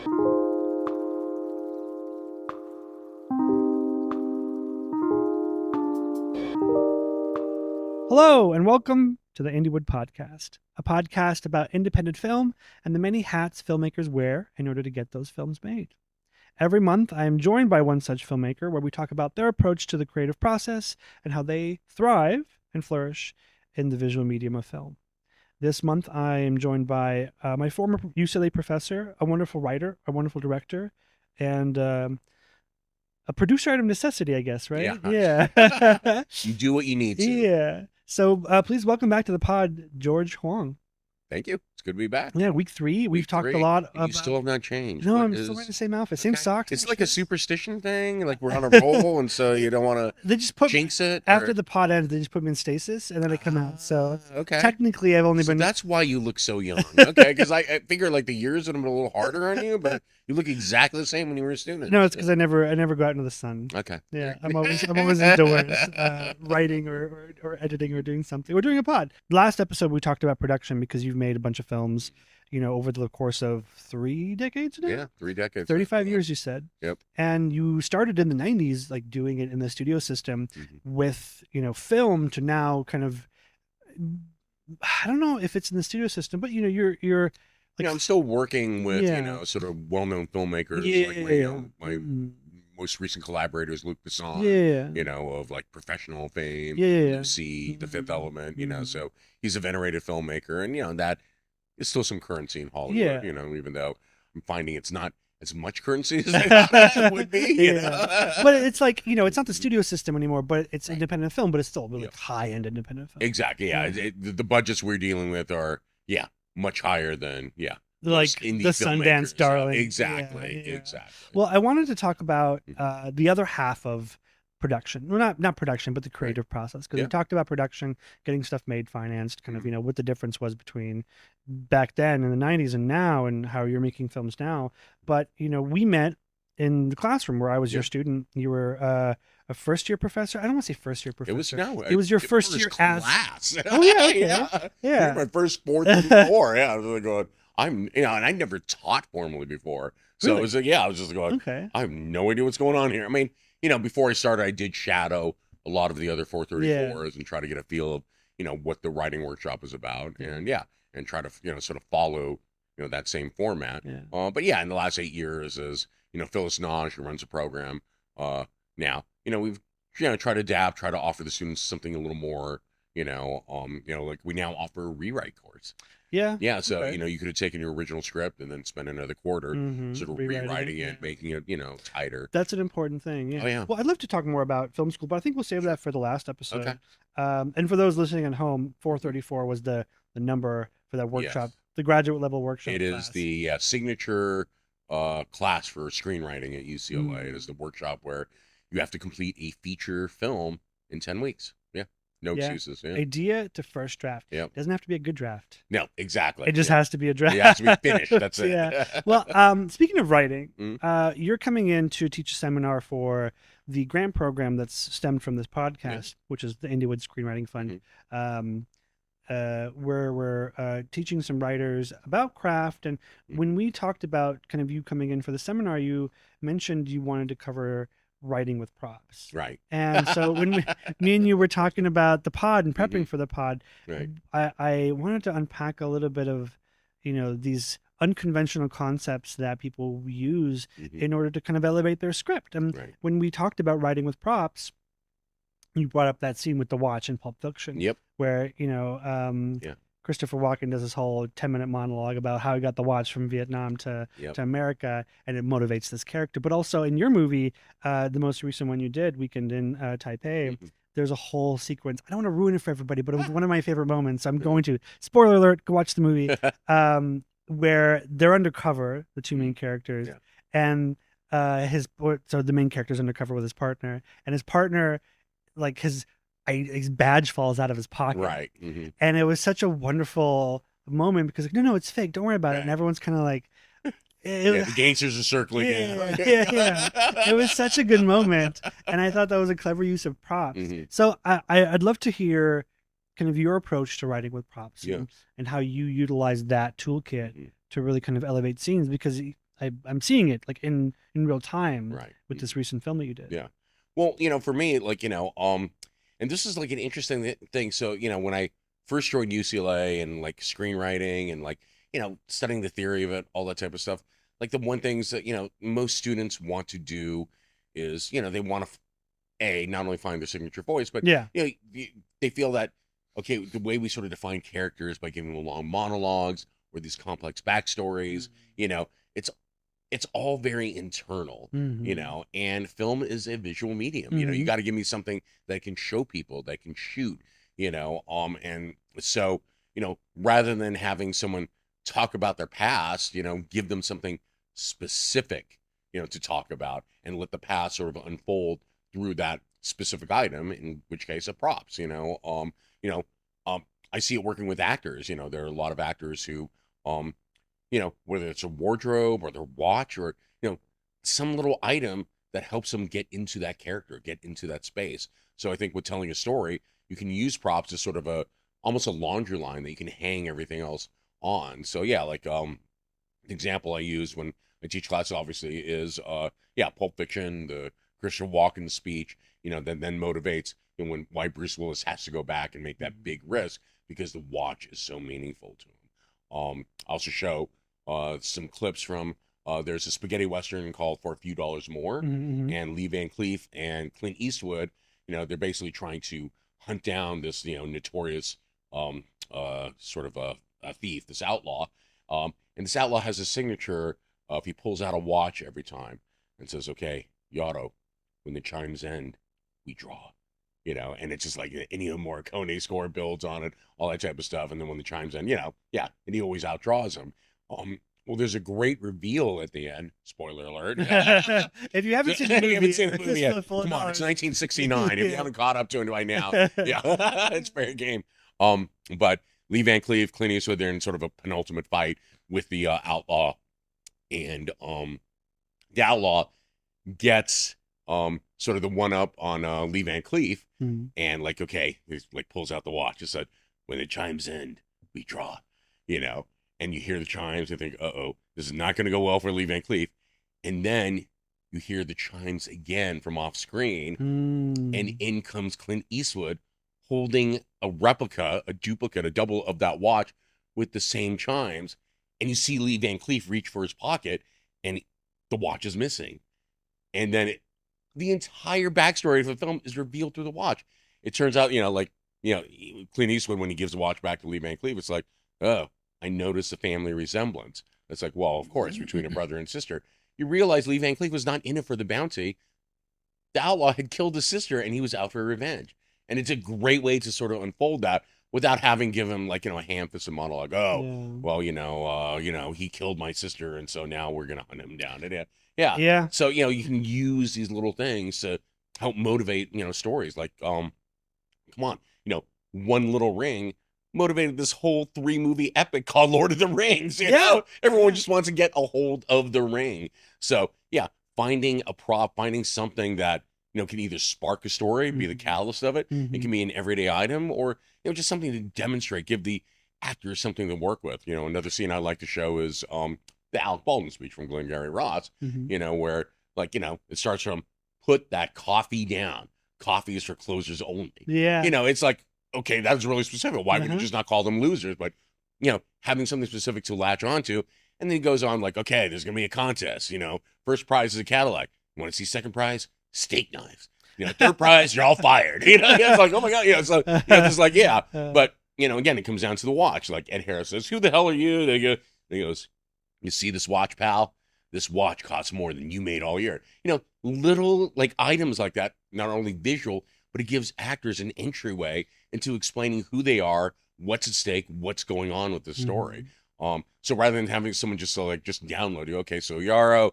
Hello, and welcome to the Indiewood podcast, a podcast about independent film and the many hats filmmakers wear in order to get those films made. Every month, I am joined by one such filmmaker where we talk about their approach to the creative process and how they thrive and flourish in the visual medium of film. This month, I am joined by my former UCLA professor, a wonderful writer, a wonderful director, and a producer out of necessity, I guess, right? Yeah. You do what you need to. Yeah. So please welcome back to the pod, George Huang. Thank you. It's good to be back. Yeah, week 3. We've talked a lot about... You still have not changed. No, I'm still wearing the same outfit. Same socks. It's like a superstition thing. Like we're on a roll, and so you don't want They just put jinx it. After the pod ends, they just put me in stasis, and then I come out. So okay. Technically, I've only been... That's why you look so young. Okay, because I figure like the years would have been a little harder on you, but you look exactly the same when you were a student. No, it's because I never go out into the sun. Okay. Yeah, I'm always indoors, writing or editing or doing something. We're doing a pod. Last episode, we talked about production because you've made a bunch of films, you know, over the course of 3 decades now? Yeah, 3 decades. 35 years, you said. Yep. And you started in the 90s, like doing it in the studio system with, you know, film to now kind of, I don't know if it's in the studio system, but, you know, you're like, I'm still working with, you know, sort of well-known filmmakers. My most recent collaborators, Luc Besson, you know, of like Professional fame, Lucy, The Fifth Element, you know, so he's a venerated filmmaker, and, you know, that is still some currency in Hollywood, you know, even though I'm finding it's not as much currency as I thought it would be. You know? But it's like, you know, it's not the studio system anymore, but it's independent film, but it's still really high-end independent film. Exactly, yeah. The budgets we're dealing with are, much higher than, like the Sundance darling. Exactly. Well, I wanted to talk about the other half of production. Well, not production, but the creative process. Because we talked about production, getting stuff made, financed, kind of, you know, what the difference was between back then in the 90s and now, and how you're making films now. But, you know, we met in the classroom where I was your student. You were a first-year professor. I don't want to say first-year professor. It was your first year class. Oh, yeah, okay. Yeah. My first 4 before. Yeah, I was like going, and I never taught formally before. So Really? it was like, I was just going, I have no idea what's going on here. I mean, you know, before I started, I did shadow a lot of the other 434s and try to get a feel of, you know, what the writing workshop was about. And and try to, you know, sort of follow, you know, that same format. But in the last 8 years, as, you know, Phyllis Naj, who runs the program now, you know, we've, you know, tried to adapt, try to offer the students something a little more, like we now offer a rewrite course. Yeah. So, you know, you could have taken your original script and then spent another quarter sort of rewriting it, making it, you know, tighter. That's an important thing. Yeah. Oh, yeah. Well, I'd love to talk more about film school, but I think we'll save that for the last episode. Okay. And for those listening at home, 434 was the number for that workshop, the graduate level workshop. It is the signature class for screenwriting at UCLA. It is the workshop where you have to complete a feature film in 10 weeks. No excuses. Idea to first draft. Doesn't have to be a good draft. No, exactly. It just has to be a draft. It has to be finished. That's it. Well, speaking of writing, you're coming in to teach a seminar for the grant program that's stemmed from this podcast, which is the Indiewood Screenwriting Fund, where we're teaching some writers about craft. And when we talked about kind of you coming in for the seminar, you mentioned you wanted to cover writing with props, right? And so when me and you were talking about the pod and prepping for the pod, I wanted to unpack a little bit of, you know, these unconventional concepts that people use in order to kind of elevate their script. And when we talked about writing with props, you brought up that scene with the watch in Pulp Fiction, where, you know, Christopher Walken does this whole 10-minute monologue about how he got the watch from Vietnam to America, and it motivates this character. But also in your movie, the most recent one you did, Weekend in Taipei, there's a whole sequence. I don't want to ruin it for everybody, but it was one of my favorite moments. I'm going to. Spoiler alert, go watch the movie, where they're undercover, the two main characters, and so the main character's undercover with his partner, and his partner, like his badge falls out of his pocket. Right. And it was such a wonderful moment because, like, no, it's fake. Don't worry about it. And everyone's kind of like, the gangsters are circling in. It was such a good moment. And I thought that was a clever use of props. So I'd love to hear kind of your approach to writing with props and how you utilize that toolkit to really kind of elevate scenes, because I'm seeing it like in real time Right. with this recent film that you did. Yeah. Well, for me, like, and this is like an interesting thing. So, when I first joined UCLA and like screenwriting and like, studying the theory of it, all that type of stuff, like the one things that, most students want to do is, they want to, not only find their signature voice, but, Yeah. they feel that, okay, the way we sort of define characters by giving them long monologues or these complex backstories, it's it's all very internal, and film is a visual medium. You got to give me something that can show people, that can shoot, and so, rather than having someone talk about their past, give them something specific, to talk about and let the past sort of unfold through that specific item, in which case of props, you know, I see it working with actors. There are a lot of actors who, whether it's a wardrobe or their watch or, some little item that helps them get into that character, get into that space. So I think with telling a story, you can use props as sort of almost a laundry line that you can hang everything else on. So yeah, like, the example I use when I teach classes obviously is, Pulp Fiction, the Christian Walken speech, that then motivates, why Bruce Willis has to go back and make that big risk because the watch is so meaningful to him. I also show some clips from, there's a spaghetti western called For a Few Dollars More, and Lee Van Cleef and Clint Eastwood, they're basically trying to hunt down this, notorious sort of a thief, this outlaw. And this outlaw has a signature of he pulls out a watch every time and says, okay, Yaro, when the chimes end, we draw. And it's just like an Ennio Morricone score builds on it, all that type of stuff. And then when the chimes end, and he always outdraws him. Well, there's a great reveal at the end. Spoiler alert. If you haven't seen the movie, yet, come on, it's 1969. If you haven't caught up to it by now, it's fair game. But Lee Van Cleef, Clint Eastwood, they're in sort of a penultimate fight with the outlaw, and the outlaw gets sort of the one up on Lee Van Cleef, and like, okay, he like pulls out the watch. It said, when the chimes end, we draw, and you hear the chimes and think, uh-oh, this is not going to go well for Lee Van Cleef. And then you hear the chimes again from off screen, and in comes Clint Eastwood holding a replica, a duplicate, a double of that watch with the same chimes. And you see Lee Van Cleef reach for his pocket, and the watch is missing. And then the entire backstory of the film is revealed through the watch. It turns out, Clint Eastwood, when he gives the watch back to Lee Van Cleef, it's like, oh, I noticed a family resemblance. It's like, well, of course, between a brother and sister. You realize Lee Van Cleef was not in it for the bounty. The outlaw had killed his sister, and he was out for revenge. And it's a great way to sort of unfold that without having given him, like, a ham-fisted monologue. Oh, well, he killed my sister, and so now we're going to hunt him down. Yeah. So, you can use these little things to help motivate, stories. Like, come on, One Little Ring motivated this whole 3-movie epic called Lord of the Rings. You know, everyone just wants to get a hold of the ring. So, finding a prop, finding something that, can either spark a story, be the catalyst of it. It can be an everyday item, or, just something to demonstrate, give the actors something to work with. Another scene I like to show is the Alec Baldwin speech from Glengarry Ross, where, like, it starts from, put that coffee down. Coffee is for closers only. Yeah. It's like, okay, that was really specific. Why would you just not call them losers? But, having something specific to latch onto. And then he goes on like, okay, there's going to be a contest. First prize is a Cadillac. You want to see second prize? Steak knives. Third prize, you're all fired. It's like, oh my God. So, it's like, But, again, it comes down to the watch. Like Ed Harris says, who the hell are you? He goes, you see this watch, pal? This watch costs more than you made all year. Little like items like that, not only visual, but it gives actors an entryway into explaining who they are, what's at stake, what's going on with the story. So rather than having someone just download you, okay, so Yaro,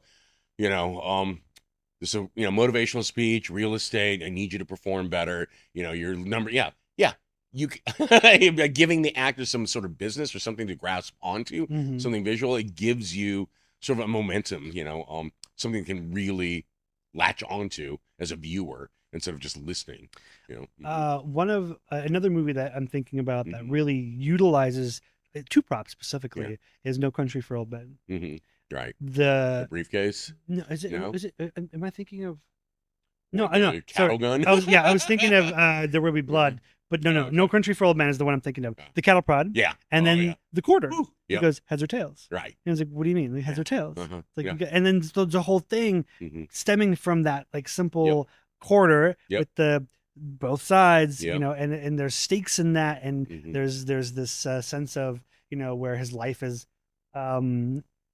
this motivational speech, real estate, I need you to perform better. Your number, you giving the actor some sort of business or something to grasp onto, something visual. It gives you sort of a momentum, something you can really latch onto as a viewer instead of just listening. One of another movie that I'm thinking about that really utilizes two props specifically is No Country for Old Men. Right. The briefcase. No, is it? No? Is it? Am I thinking of? No, I know. Cattle gun. I was thinking of There Will Be Blood, but no, Okay. No Country for Old Men is the one I'm thinking of. The cattle prod. Yeah. And then the quarter. Woo. It goes heads or tails. Right. And I was like, what do you mean? Like, heads or tails? Like, Yeah. and then the whole thing stemming from that like simple quarter with the both sides, you know, and there's stakes in that, and there's this sense of, you know, where his life is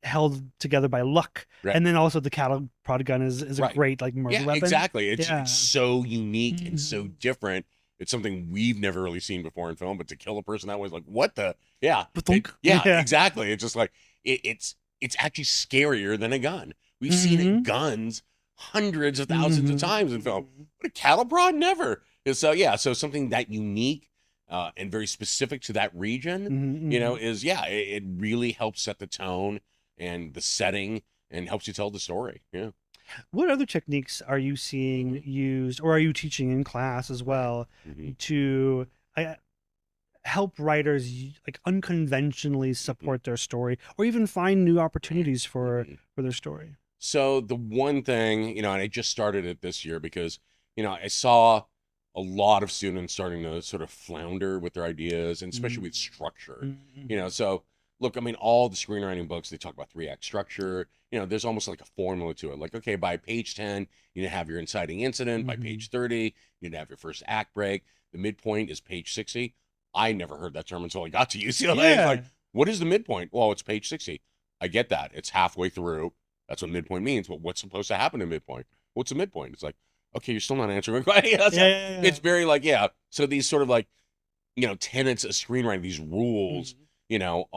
held together by luck, and then also the cattle prod gun is a great like murder weapon. Exactly. It's so unique and so different. It's something we've never really seen before in film, but to kill a person that way is like, what the? Exactly. It's just like it's actually scarier than a gun. We've seen guns hundreds of thousands of times in film, but a cattle prod never. And so so something that unique and very specific to that region, you know, is it really helps set the tone and the setting and helps you tell the story. Yeah. What other techniques are you seeing used, or are you teaching in class as well, to help writers like unconventionally support their story, or even find new opportunities for their story? So the one thing, you know, and I just started it this year because, you know, I saw a lot of students starting to sort of flounder with their ideas, and especially with structure, you know. So look, I mean, all the screenwriting books, they talk about 3-act structure. You know, there's almost like a formula to it. Like, okay, by page 10, you need to have your inciting incident. By page 30, you need to have your first act break. The midpoint is page 60. I never heard that term until I got to UCLA. It's like, what is the midpoint? Well, it's page 60. I get that. It's halfway through. That's what midpoint means. But what's supposed to happen in midpoint? What's a midpoint? It's like, okay, you're still not answering my question. It's very like, So these sort of like, you know, tenets of screenwriting, these rules, you know,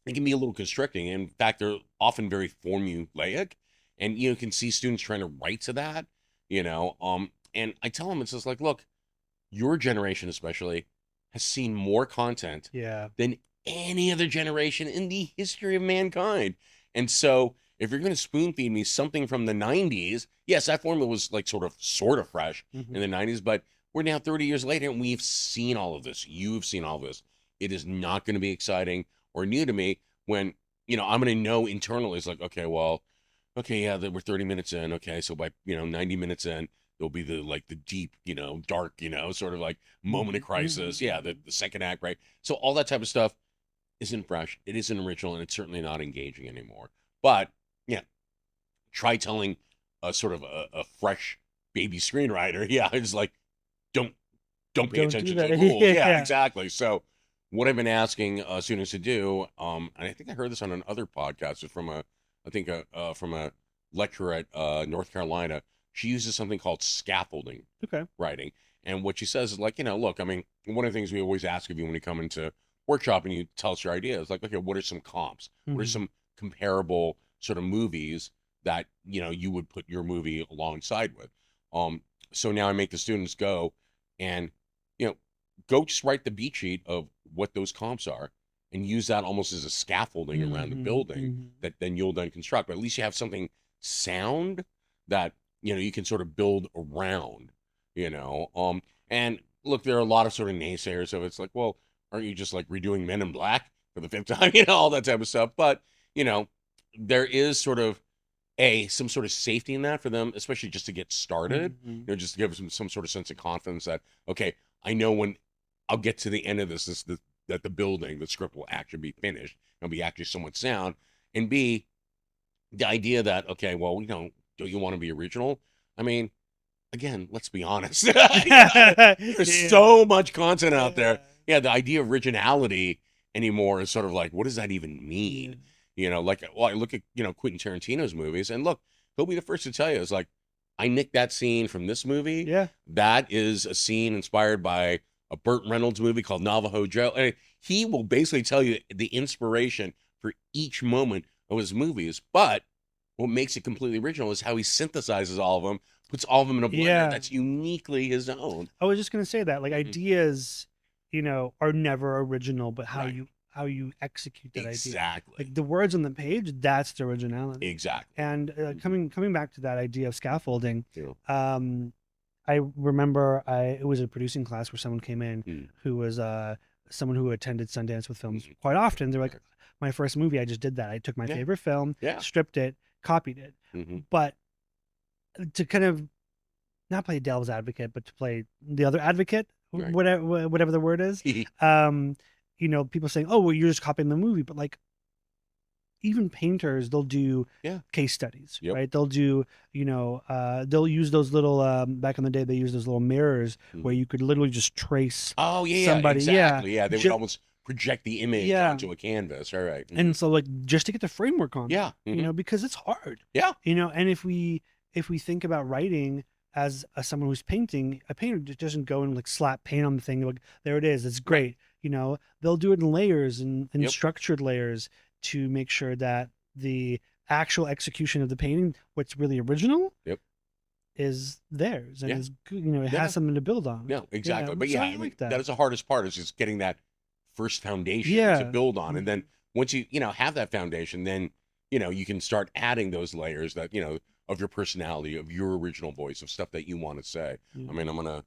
it can be a little constricting. In fact, they're often very formulaic, and you can see students trying to write to that, you know. And I tell them, it's just like, look, your generation especially has seen more content than any other generation in the history of mankind. And so if you're going to spoon feed me something from the 90s, yes, that formula was like sort of fresh in the 90s, but we're now 30 years later and we've seen all of this. You've seen all of this. It is not going to be exciting or new to me when, you know, I'm going to know internally. It's like, okay, well, okay, we're 30 minutes in. Okay, so by, you know, 90 minutes in, there'll be the deep, you know, dark, you know, sort of like moment of crisis. The second act, right? So all that type of stuff isn't fresh. It isn't original, and it's certainly not engaging anymore. But try telling a sort of a fresh baby screenwriter, it's like, don't pay attention to the rules. Exactly. So what I've been asking students to do, and I think I heard this on another podcast, is from a lecturer at North Carolina. She uses something called scaffolding writing. And what she says is like, you know, look, I mean, one of the things we always ask of you when you come into workshop and you tell us your ideas, like, okay, what are some comps? What are some comparable sort of movies that, you know, you would put your movie alongside with? So now I make the students go and, you know, go just write the beat sheet of what those comps are and use that almost as a scaffolding around the building that then you'll then construct. But at least you have something sound that, you know, you can sort of build around, you know. And look, there are a lot of sort of naysayers of it's like, well, aren't you just like redoing Men in Black for the 5th time, you know, all that type of stuff. But, you know, there is sort of some sort of safety in that for them, especially just to get started, you know, just to give them some sort of sense of confidence that, okay, I know when I'll get to the end of this that the script will actually be finished. It'll be actually somewhat sound. And B, the idea that, okay, well, you know, do you want to be original? I mean, again, let's be honest. There's so much content out there. The idea of originality anymore is sort of like, what does that even mean? You know, like, well, I look at, you know, Quentin Tarantino's movies, and look, he'll be the first to tell you, it's like, I nicked that scene from this movie. That is a scene inspired by a Burt Reynolds movie called Navajo Joe. And he will basically tell you the inspiration for each moment of his movies. But what makes it completely original is how he synthesizes all of them, puts all of them in a blender that's uniquely his own. I was just going to say that, like, ideas, you know, are never original, but how you execute that idea. Like the words on the page, that's the originality. And coming back to that idea of scaffolding, I remember it was a producing class where someone came in who was someone who attended Sundance with films quite often. They're like, my first movie, I just did that. I took my favorite film, stripped it, copied it. But to kind of not play devil's advocate, but to play the other advocate, whatever the word is, people saying, "Oh, well, you're just copying the movie," but like, even painters, they'll do case studies, right? They'll do, they'll use those little, back in the day, they used those little mirrors where you could literally just trace somebody. Exactly. Yeah, they would almost project the image onto a canvas. All right. And so, like, just to get the framework on it, because it's hard. Yeah. And if we think about writing as someone who's painting, a painter just doesn't go and like slap paint on the thing. Like, there it is. It's great. They'll do it in layers and structured layers to make sure that the actual execution of the painting, what's really original, is theirs and is good. It has something to build on. No, exactly. But so I like that is the hardest part, is just getting that first foundation to build on, and then once you have that foundation, then you can start adding those layers that of your personality, of your original voice, of stuff that you want to say. I mean, I'm gonna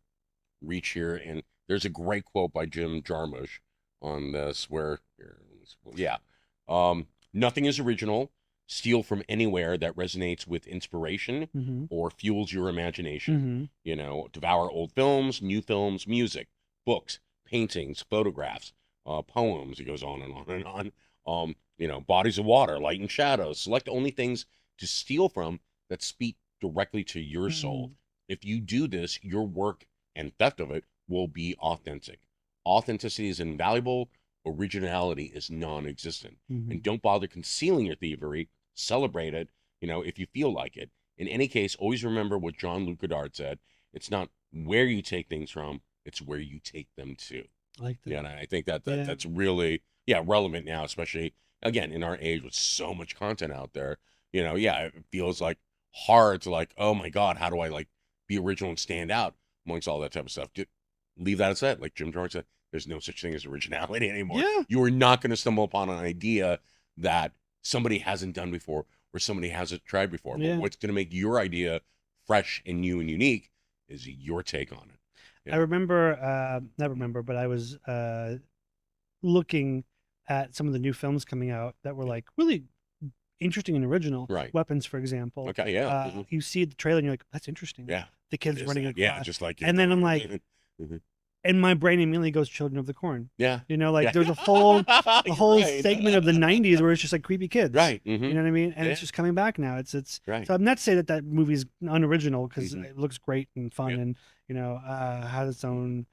reach here, and there's a great quote by Jim Jarmusch on this where nothing is original. Steal from anywhere that resonates with inspiration or fuels your imagination. Devour old films, new films, music, books, paintings, photographs, poems. It goes on and on and on. Bodies of water, light and shadows. Select only things to steal from that speak directly to your soul. If you do this, your work and theft of it will be authentic. Authenticity is invaluable. Originality is non-existent. And don't bother concealing your thievery. Celebrate it, if you feel like it. In any case, always remember what Jean-Luc Godard said. It's not where you take things from, it's where you take them to. I like that. Yeah, and I think that's really relevant now, especially again in our age with so much content out there. It feels like hard to like, oh my God, how do I like be original and stand out amongst all that type of stuff? Leave that aside. Like Jim Jarmusch said, there's no such thing as originality anymore. You are not going to stumble upon an idea that somebody hasn't done before or somebody hasn't tried before. But what's going to make your idea fresh and new and unique is your take on it. I remember, but I was looking at some of the new films coming out that were like really interesting and original. Right. Weapons, for example. Okay, yeah. You see the trailer and you're like, that's interesting. Yeah. The kids running across. Yeah, just like it. And then I'm like, and my brain immediately goes Children of the Corn. Yeah. There's a whole segment of the 90s where it's just like creepy kids. Right. You know what I mean? And it's just coming back now. It's right. So I'm not saying that movie's unoriginal, because it looks great and fun and, has its own,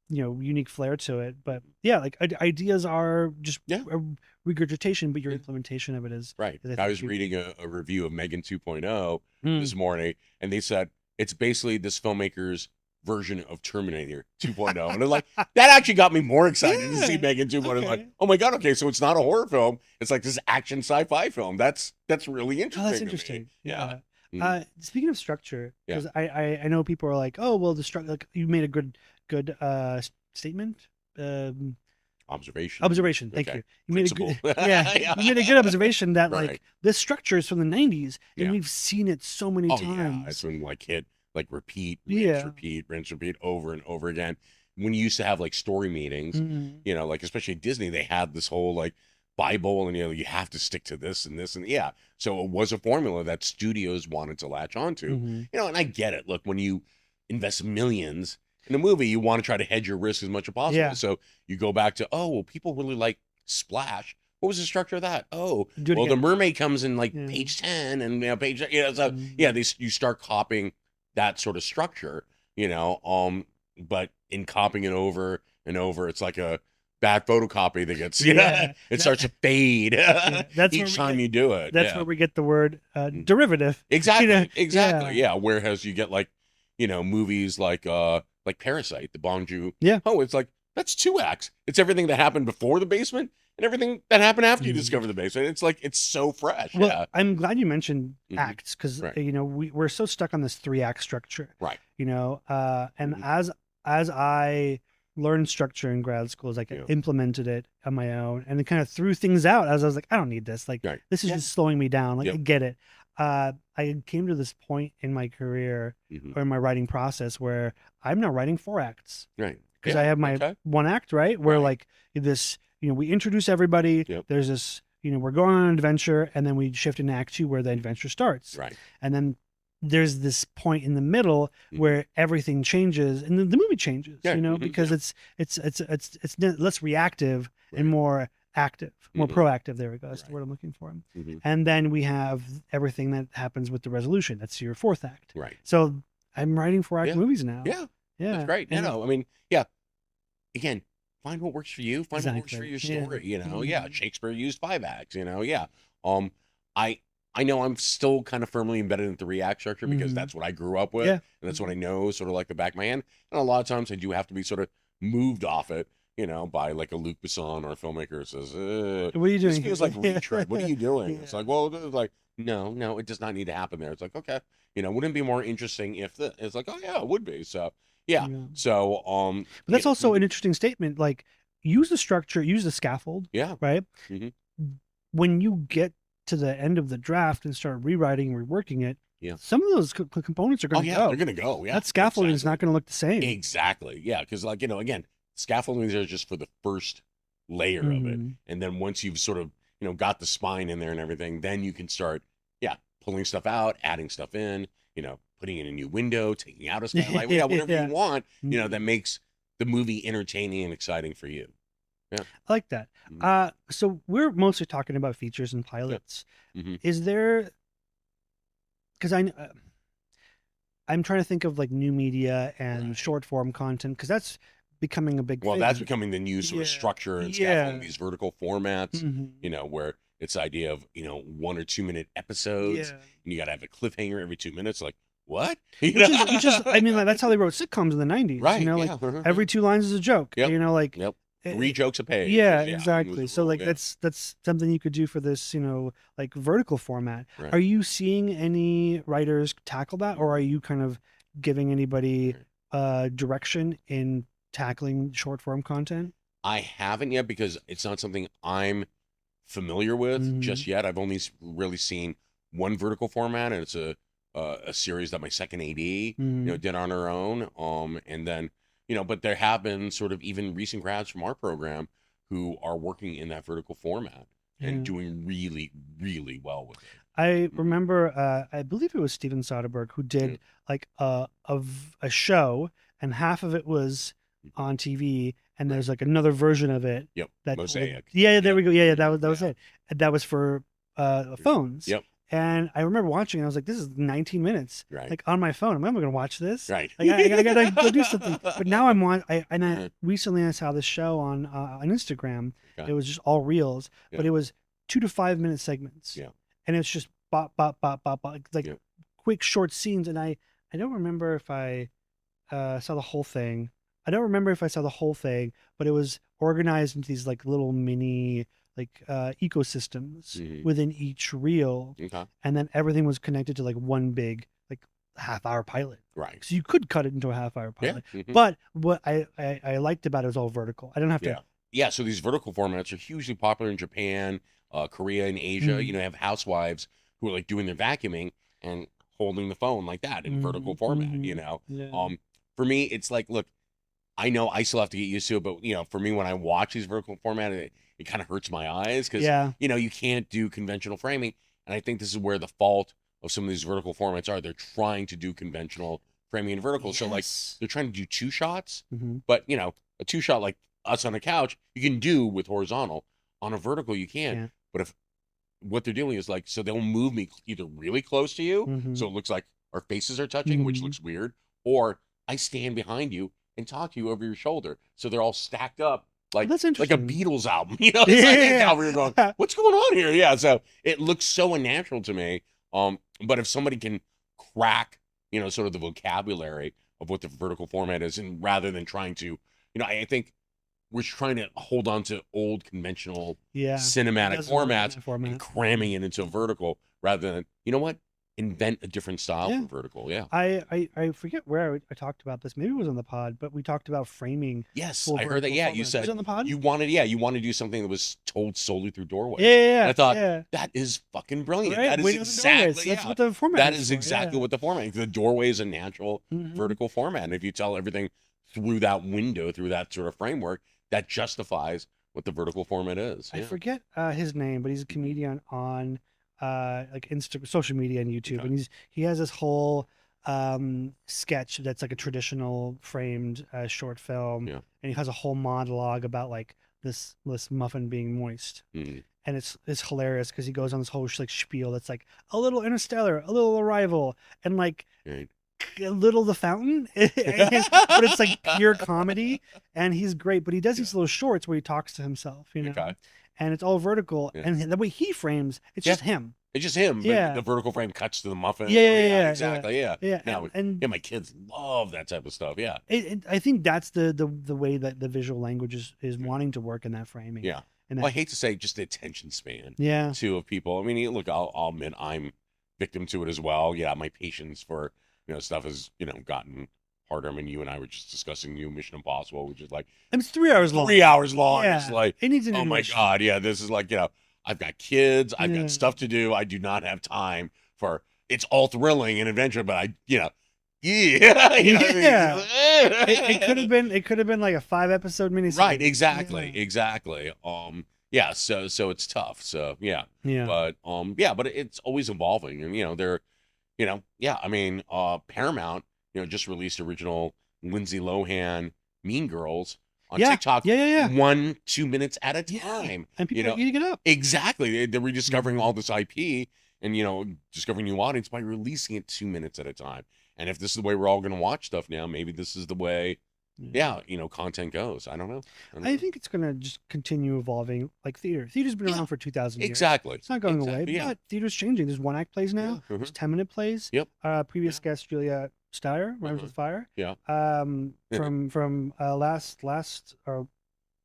unique flair to it. But like ideas are just a regurgitation, but your implementation of it is. Right. I was reading a review of Megan 2.0 this morning, and they said it's basically this filmmaker's version of Terminator 2.0. And like, that actually got me more excited to see Megan 2.0. Okay. Like, oh my God, okay, so it's not a horror film. It's like this action sci-fi film. That's really interesting. Oh, that's interesting. Yeah. Speaking of structure, because I know people are like, oh, well, the structure, like, you made a good statement. Observation. Thank you. You made a good, you made a good observation that like this structure is from the 90s, and we've seen it so many times. Yeah. It's been like hit. Like repeat, rinse, repeat over and over again. When you used to have like story meetings, like especially at Disney, they had this whole like Bible, and you have to stick to this and this, and so it was a formula that studios wanted to latch onto. And I get it. Look, when you invest millions in a movie, you want to try to hedge your risk as much as possible. So you go back to, people really like Splash. What was the structure of that? The mermaid comes in like page 10 and page you start copying that sort of structure, but in copying it over and over, it's like a bad photocopy that gets, it starts to fade that's each time you do it. That's where we get the word derivative. Exactly. Yeah. Whereas you get like, movies like Parasite, the Bong Joon. Yeah. It's like, that's 2 acts. It's everything that happened before the basement and everything that happened after you discover the basement. It's like, it's so fresh. Well, I'm glad you mentioned acts, because we're so stuck on this 3-act structure. Right. And as I learned structure in grad school, I implemented it on my own, and it kind of threw things out as I was like, I don't need this. Like, this is just slowing me down. Like, I get it. I came to this point in my career or in my writing process where I'm now writing 4 acts. Right. Because I have my 1 act, right? Where like this we introduce everybody. Yep. There's this, we're going on an adventure, and then we shift into Act 2 where the adventure starts. Right. And then there's this point in the middle where everything changes, and the movie changes. Because it's less reactive and more active, more proactive. There we go. That's the word I'm looking for. And then we have everything that happens with the resolution. That's your fourth act. Right. So I'm writing 4-act movies now. Yeah. Yeah. That's great. I mean, yeah. Again, find what works for you. Find what works for your story. Yeah. Shakespeare used 5 acts. Yeah. I know I'm still kind of firmly embedded in the 3-act structure because that's what I grew up with, and that's what I know sort of like the back of my hand. And a lot of times I do have to be sort of moved off it, by like a Luc Besson or a filmmaker who says, "What are you doing? This feels like retread. What are you doing?" It's like, well, it's like, no, it does not need to happen there. It's like, okay, wouldn't it be more interesting if it's like, oh yeah, it would be. So yeah. So but that's also an interesting statement. Like, use the structure, use the scaffold. Yeah. Right. When you get to the end of the draft and start rewriting and reworking it, some of those components are going to go. They're going to go. Yeah, that scaffolding is not going to look the same. Exactly. Yeah, because like again, scaffolding is just for the first layer of it, and then once you've sort of got the spine in there and everything, then you can start pulling stuff out, adding stuff in, putting in a new window, taking out a skylight, whatever you want, that makes the movie entertaining and exciting for you. Yeah. I like that. So we're mostly talking about features and pilots. Is there, because I'm trying to think of like new media and short form content, because that's becoming a big thing. That's becoming the new sort of structure and scaffolding, these vertical formats, where it's the idea of 1 or 2 minute episodes, and you got to have a cliffhanger every 2 minutes. Like, what? Which is, I mean, like, that's how they wrote sitcoms in the 90s. Right. Every 2 lines is a joke. Like. 3 jokes a page. Yeah, exactly. So like that's something you could do for this, like vertical format. Right. Are you seeing any writers tackle that, or are you kind of giving anybody direction in tackling short form content? I haven't yet because it's not something I'm familiar with just yet. I've only really seen one vertical format, and it's a series that my second AD did on her own. And then. But there have been sort of even recent grads from our program who are working in that vertical format and doing really, really well with it. I remember, I believe it was Steven Soderbergh who did like a show, and half of it was on TV, and there's like another version of it. Yep. That Mosaic. There we go. Yeah, that was it. And that was for phones. Yep. And I remember watching, and I was like, this is 19 minutes. Right. Like, on my phone. I'm never going to watch this. Right. Like, I got to go do something. But now recently I saw this show on Instagram. Okay. It was just all reels, but it was 2 to 5 minute segments. Yeah. And it's just bop, bop, bop, bop, bop, like quick, short scenes. And I don't remember if I saw the whole thing. But it was organized into these like little mini like ecosystems within each reel, and then everything was connected to like one big like half-hour pilot. Right. So you could cut it into a half-hour pilot. But what I liked about it was all vertical. I don't have to. Yeah. So these vertical formats are hugely popular in Japan, Korea, and Asia. You have housewives who are like doing their vacuuming and holding the phone like that in vertical format. For me, it's like, look, I know I still have to get used to it, but for me, when I watch these vertical format, it kind of hurts my eyes because you can't do conventional framing, and I think this is where the fault of some of these vertical formats are. They're trying to do conventional framing and vertical, so like they're trying to do 2 shots, but a 2 shot like us on a couch you can do with horizontal. On a vertical you can't. But if what they're doing is like, so they'll move me either really close to you, so it looks like our faces are touching, which looks weird, or I stand behind you and talk to you over your shoulder, so they're all stacked up like that's like a Beatles album. It's like you're going, what's going on here? Yeah, so it looks so unnatural to me. But if somebody can crack, sort of the vocabulary of what the vertical format is, and rather than trying to, I think we're trying to hold on to old conventional cinematic formats and cramming it into a vertical rather than, what? Invent a different style for vertical. I forget where I talked about this. Maybe it was on the pod, but we talked about framing. Yes, I heard that. You said on the pod? you wanted to do something that was told solely through doorways. And I thought that is fucking brilliant. Right? That is exactly what the format. That is exactly what the format. The doorway is a natural vertical format, and if you tell everything through that window, through that sort of framework, that justifies what the vertical format is. I forget his name, but he's a comedian on like social media and YouTube, Okay. and he has this whole sketch that's like a traditional framed short film, Yeah. and he has a whole monologue about like this muffin being moist. Mm. And it's hilarious because he goes on this whole like spiel that's like a little Interstellar, a little Arrival, and like Right. a little The Fountain, but it's like pure comedy, and he's great. But he does these little shorts where he talks to himself, Okay. and it's all vertical, Yeah. and the way he frames, it's just him. It's just him, Yeah. but the vertical frame cuts to the muffin. Yeah, exactly. Yeah. Now, and my kids love that type of stuff. Yeah. I think that's the way that the visual language is wanting to work in that framing. Yeah. Well, I hate to say just the attention span. Yeah. Too, of people. I mean, look, I'll admit I'm victim to it as well. Yeah, my patience for stuff has gotten harder. I mean, you and I were just discussing new Mission Impossible, which is like it's 3 hours long. 3 hours long. Yeah. It's like, it needs an oh my god, yeah, this is like I've got kids, I've got stuff to do. I do not have time for. It's all thrilling and adventure, but It could have been like a 5-episode miniseries. Right, exactly. Yeah, so it's tough. So yeah. But but it's always evolving, and I mean, Paramount, just released original Lindsay Lohan Mean Girls on TikTok. Yeah. 1-2 minutes at a time. And people are eating it up. Exactly. They're rediscovering all this IP and discovering new audience by releasing it 2 minutes at a time. And if this is the way we're all going to watch stuff now, maybe this is the way content goes. I don't know. I think it's going to just continue evolving like theater. Theater's been around for 2,000 years. Exactly. It's not going away, but theater's changing. There's 1-act plays now. There's 10-minute plays. Yep. Previous guest Julia Steyer, Rhymes with Fire. Yeah. From last or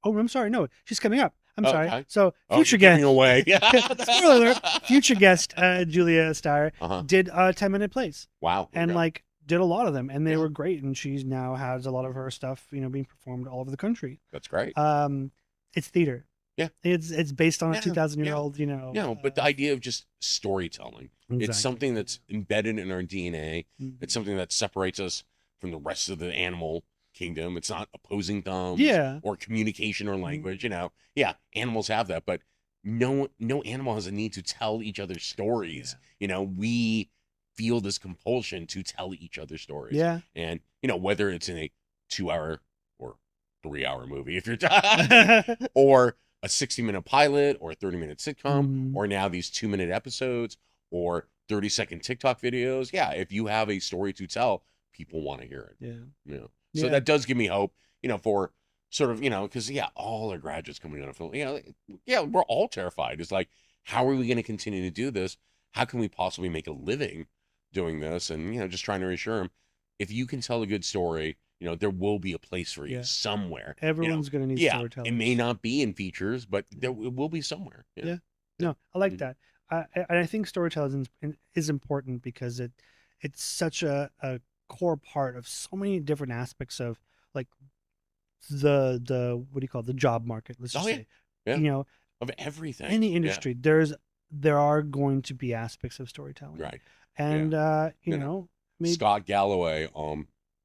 I'm sorry, no, she's coming up. I'm sorry. Okay. So future guest. Away. Spoiler alert. Future guest Julia Steyer did 10-minute plays. Wow. And did a lot of them, and they were great. And she's now has a lot of her stuff, being performed all over the country. That's great. It's theater. Yeah. It's based on a 2,000-year-old, but the idea of just storytelling. Exactly. It's something that's embedded in our DNA. Mm-hmm. It's something that separates us from the rest of the animal kingdom. It's not opposing thumbs or communication or language. Mm-hmm. Animals have that, but no animal has a need to tell each other stories. We feel this compulsion to tell each other stories. Yeah. And, whether it's in a 2-hour or 3-hour movie, if you're or a 60-minute pilot or a 30-minute sitcom, or now these 2-minute episodes or 30-second TikTok videos. Yeah. If you have a story to tell, people want to hear it. Yeah. So that does give me hope, for sort of, because, all our graduates coming out of film, we're all terrified. It's like, how are we going to continue to do this? How can we possibly make a living doing this? And, just trying to reassure them, if you can tell a good story, there will be a place for you somewhere. Everyone's going to need storytelling. It may not be in features, but it will be somewhere. Yeah. No, I like that. I think storytelling is important because it's such a core part of so many different aspects of like the what do you call it, the job market, let's just say. Of everything. Any industry, there are going to be aspects of storytelling. Right. And maybe... Scott Galloway,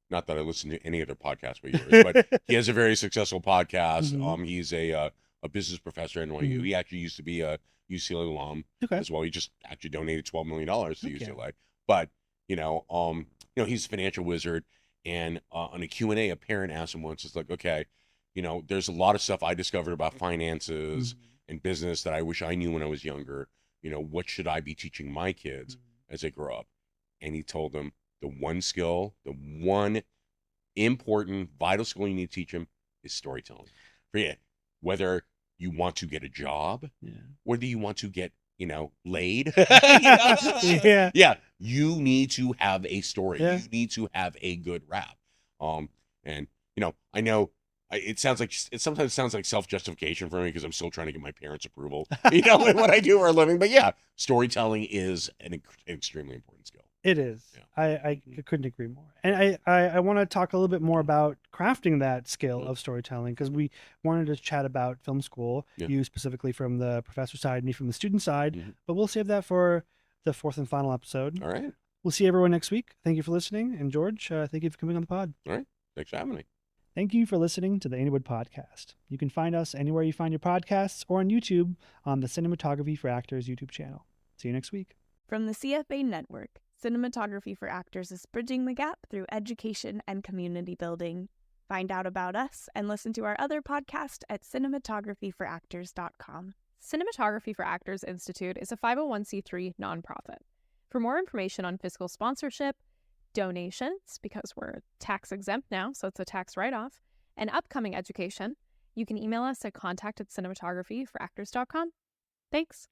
not that I listen to any other podcast but yours, but he has a very successful podcast. Mm-hmm. He's a business professor at NYU. Mm-hmm. He actually used to be a UCLA alum as well. He just actually donated $12 million to UCLA. But he's a financial wizard, and on a Q&A, a parent asked him once, it's like, okay, there's a lot of stuff I discovered about finances and business that I wish I knew when I was younger. What should I be teaching my kids as they grow up? And he told them the one skill, the one important, vital skill you need to teach them is storytelling. Whether you want to get a job, whether you want to get, laid. You need to have a story. Yeah. You need to have a good rap. And I know it sometimes sounds like self-justification for me because I'm still trying to get my parents' approval, in what I do for a living. But storytelling is an extremely important skill. It is. Yeah. I couldn't agree more. And I want to talk a little bit more about crafting that skill of storytelling, because we wanted to chat about film school, you specifically from the professor side, me from the student side, but we'll save that for the 4th and final episode. All right. We'll see everyone next week. Thank you for listening. And George, thank you for coming on the pod. All right. Thanks for having me. Thank you for listening to the Indiewood podcast. You can find us anywhere you find your podcasts or on YouTube on the Cinematography for Actors YouTube channel. See you next week. From the CFA Network, Cinematography for Actors is bridging the gap through education and community building. Find out about us and listen to our other podcast at cinematographyforactors.com. Cinematography for Actors Institute is a 501c3 nonprofit. For more information on fiscal sponsorship, donations, because we're tax exempt now, so it's a tax write-off, and upcoming education, you can email us at contact@cinematographyforactors.com. Thanks.